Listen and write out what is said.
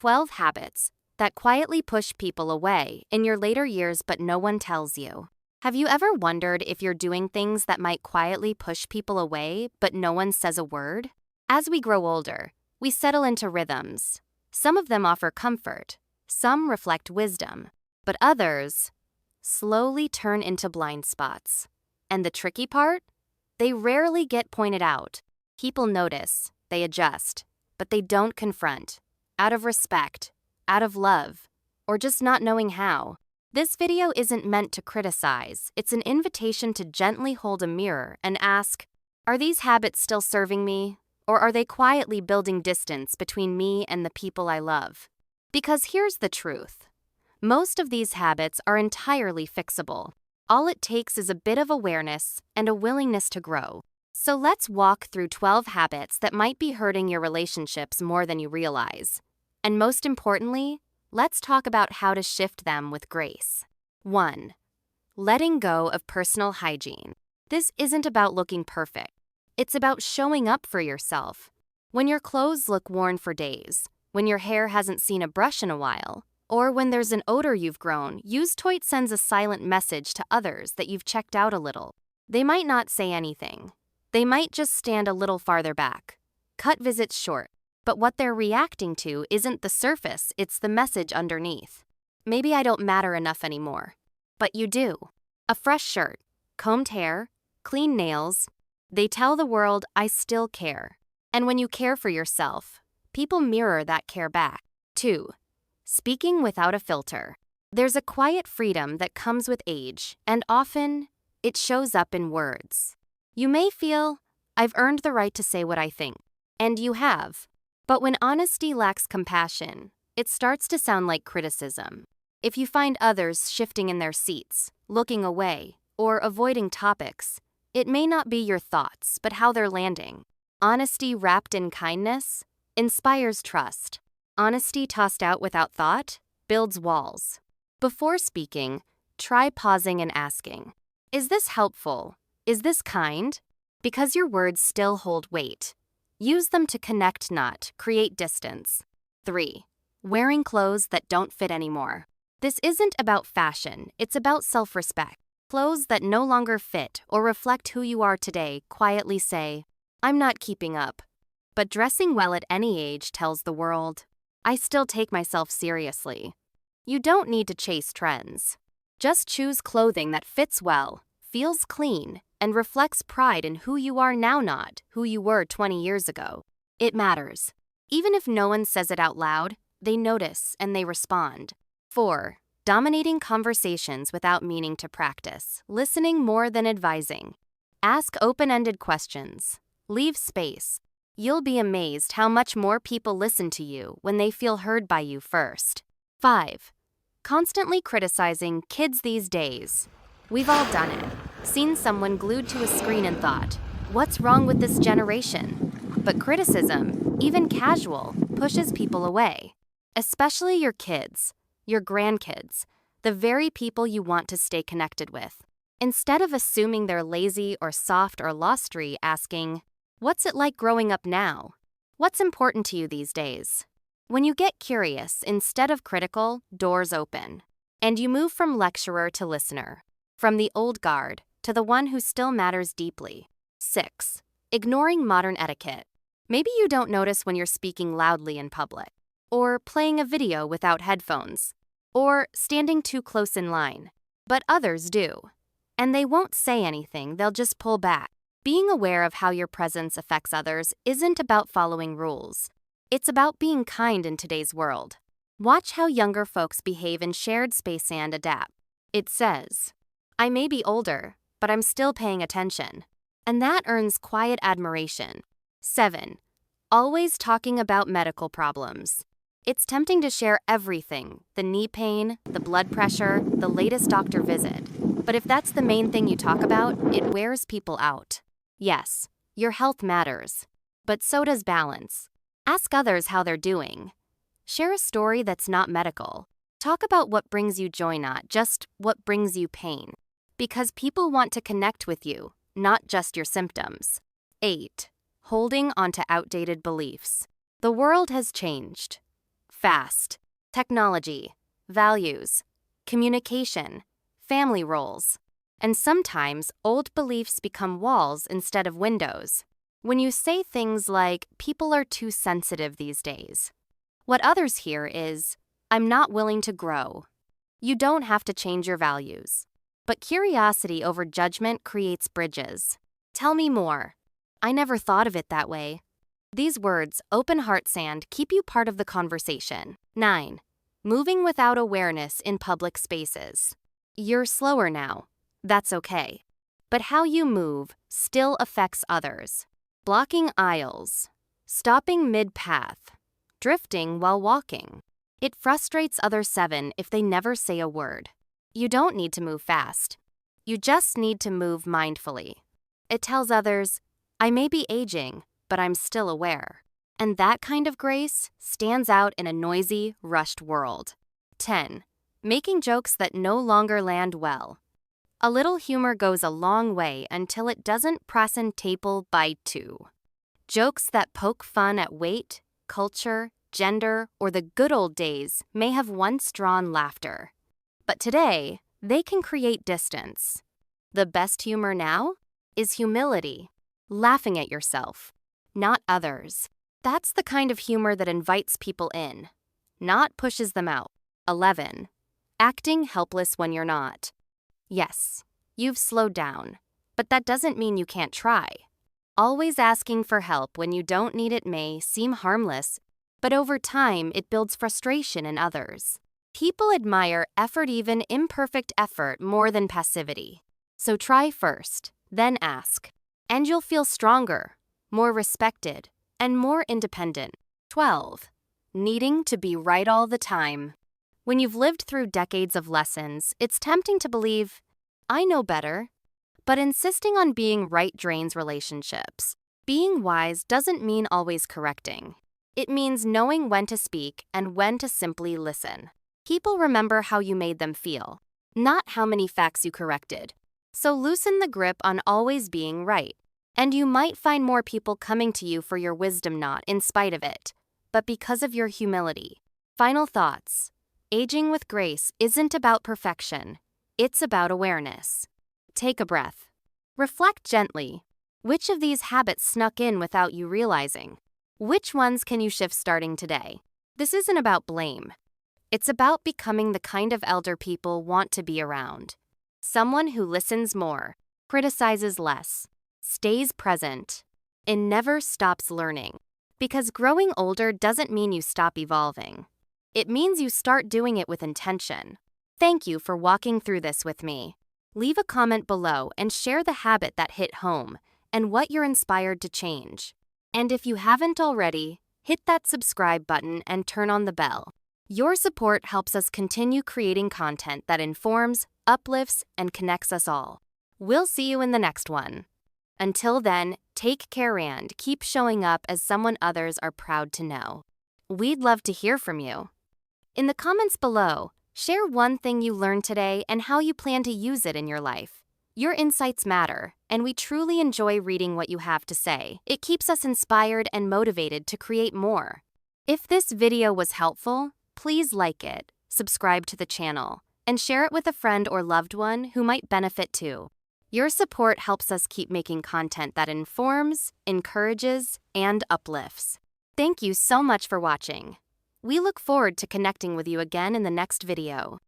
12 habits that quietly push people away in your later years but no one tells you. Have you ever wondered if you're doing things that might quietly push people away but no one says a word? As we grow older, we settle into rhythms. Some of them offer comfort, some reflect wisdom, but others slowly turn into blind spots. And the tricky part? They rarely get pointed out. People notice, they adjust, but they don't confront. Out of respect, out of love, or just not knowing how. This video isn't meant to criticize, it's an invitation to gently hold a mirror and ask, are these habits still serving me, or are they quietly building distance between me and the people I love? Because here's the truth. Most of these habits are entirely fixable. All it takes is a bit of awareness and a willingness to grow. So let's walk through 12 habits that might be hurting your relationships more than you realize. And most importantly, let's talk about how to shift them with grace. 1. Letting go of personal hygiene. This isn't about looking perfect. It's about showing up for yourself. When your clothes look worn for days, when your hair hasn't seen a brush in a while, or when there's an odor you've grown, UseToit sends a silent message to others that you've checked out a little. They might not say anything. They might just stand a little farther back. Cut visits short. But what they're reacting to isn't the surface, it's the message underneath. Maybe I don't matter enough anymore. But you do. A fresh shirt, combed hair, clean nails. They tell the world, I still care. And when you care for yourself, people mirror that care back. 2. Speaking without a filter. There's a quiet freedom that comes with age, and often, it shows up in words. You may feel, I've earned the right to say what I think. And you have. But when honesty lacks compassion, it starts to sound like criticism. If you find others shifting in their seats, looking away, or avoiding topics, it may not be your thoughts, but how they're landing. Honesty wrapped in kindness inspires trust. Honesty tossed out without thought builds walls. Before speaking, try pausing and asking, is this helpful? Is this kind? Because your words still hold weight. Use them to connect, not create distance. 3. Wearing clothes that don't fit anymore. This isn't about fashion, it's about self-respect. Clothes that no longer fit or reflect who you are today quietly say, I'm not keeping up. But dressing well at any age tells the world, I still take myself seriously. You don't need to chase trends. Just choose clothing that fits well, feels clean, and reflects pride in who you are now, not who you were 20 years ago. It matters. Even if no one says it out loud, they notice and they respond. 4. Dominating conversations without meaning to practice. Listening more than advising. Ask open-ended questions. Leave space. You'll be amazed how much more people listen to you when they feel heard by you first. 5. Constantly criticizing kids these days. We've all done it. Seen someone glued to a screen and thought, what's wrong with this generation? But criticism, even casual, pushes people away. Especially your kids, your grandkids, the very people you want to stay connected with. Instead of assuming they're lazy or soft or lostery, asking, what's it like growing up now? What's important to you these days? When you get curious instead of critical, doors open. And you move from lecturer to listener. From the old guard to the one who still matters deeply. 6. Ignoring modern etiquette. Maybe you don't notice when you're speaking loudly in public, or playing a video without headphones, or standing too close in line. But others do. And they won't say anything, they'll just pull back. Being aware of how your presence affects others isn't about following rules. It's about being kind in today's world. Watch how younger folks behave in shared space and adapt. It says, I may be older, but I'm still paying attention. And that earns quiet admiration. 7. Always talking about medical problems. It's tempting to share everything, the knee pain, the blood pressure, the latest doctor visit. But if that's the main thing you talk about, it wears people out. Yes, your health matters. But so does balance. Ask others how they're doing. Share a story that's not medical. Talk about what brings you joy, not just what brings you pain. Because people want to connect with you, not just your symptoms. 8. Holding onto outdated beliefs. The world has changed. fast, technology, values, communication, family roles. And sometimes old beliefs become walls instead of windows. When you say things like, people are too sensitive these days, what others hear is, I'm not willing to grow. You don't have to change your values. But curiosity over judgment creates bridges. Tell me more. I never thought of it that way. These words, open heart sand, keep you part of the conversation. 9. Moving without awareness in public spaces. You're slower now. That's okay. But how you move still affects others. Blocking aisles, stopping mid-path, drifting while walking. It frustrates other 7 if they never say a word. You don't need to move fast. You just need to move mindfully. It tells others, I may be aging, but I'm still aware. And that kind of grace stands out in a noisy, rushed world. 10. Making jokes that no longer land well. A little humor goes a long way until it doesn't prassen table by 2. Jokes that poke fun at weight, culture, gender, or the good old days may have once drawn laughter. But today, they can create distance. The best humor now is humility, laughing at yourself, not others. That's the kind of humor that invites people in, not pushes them out. 11. Acting helpless when you're not. Yes, you've slowed down, but that doesn't mean you can't try. Always asking for help when you don't need it may seem harmless, but over time it builds frustration in others. People admire effort, even imperfect effort, more than passivity. So try first, then ask, and you'll feel stronger, more respected, and more independent. 12. Needing to be right all the time. When you've lived through decades of lessons, it's tempting to believe, I know better. But insisting on being right drains relationships. Being wise doesn't mean always correcting. It means knowing when to speak and when to simply listen. People remember how you made them feel, not how many facts you corrected. So loosen the grip on always being right. And you might find more people coming to you for your wisdom, not in spite of it, but because of your humility. Final thoughts. Aging with grace isn't about perfection. It's about awareness. Take a breath. Reflect gently. Which of these habits snuck in without you realizing? Which ones can you shift starting today? This isn't about blame. It's about becoming the kind of elder people want to be around. Someone who listens more, criticizes less, stays present, and never stops learning. Because growing older doesn't mean you stop evolving. It means you start doing it with intention. Thank you for walking through this with me. Leave a comment below and share the habit that hit home and what you're inspired to change. And if you haven't already, hit that subscribe button and turn on the bell. Your support helps us continue creating content that informs, uplifts, and connects us all. We'll see you in the next one. Until then, take care and keep showing up as someone others are proud to know. We'd love to hear from you. In the comments below, share one thing you learned today and how you plan to use it in your life. Your insights matter, and we truly enjoy reading what you have to say. It keeps us inspired and motivated to create more. If this video was helpful, please like it, subscribe to the channel, and share it with a friend or loved one who might benefit too. Your support helps us keep making content that informs, encourages, and uplifts. Thank you so much for watching. We look forward to connecting with you again in the next video.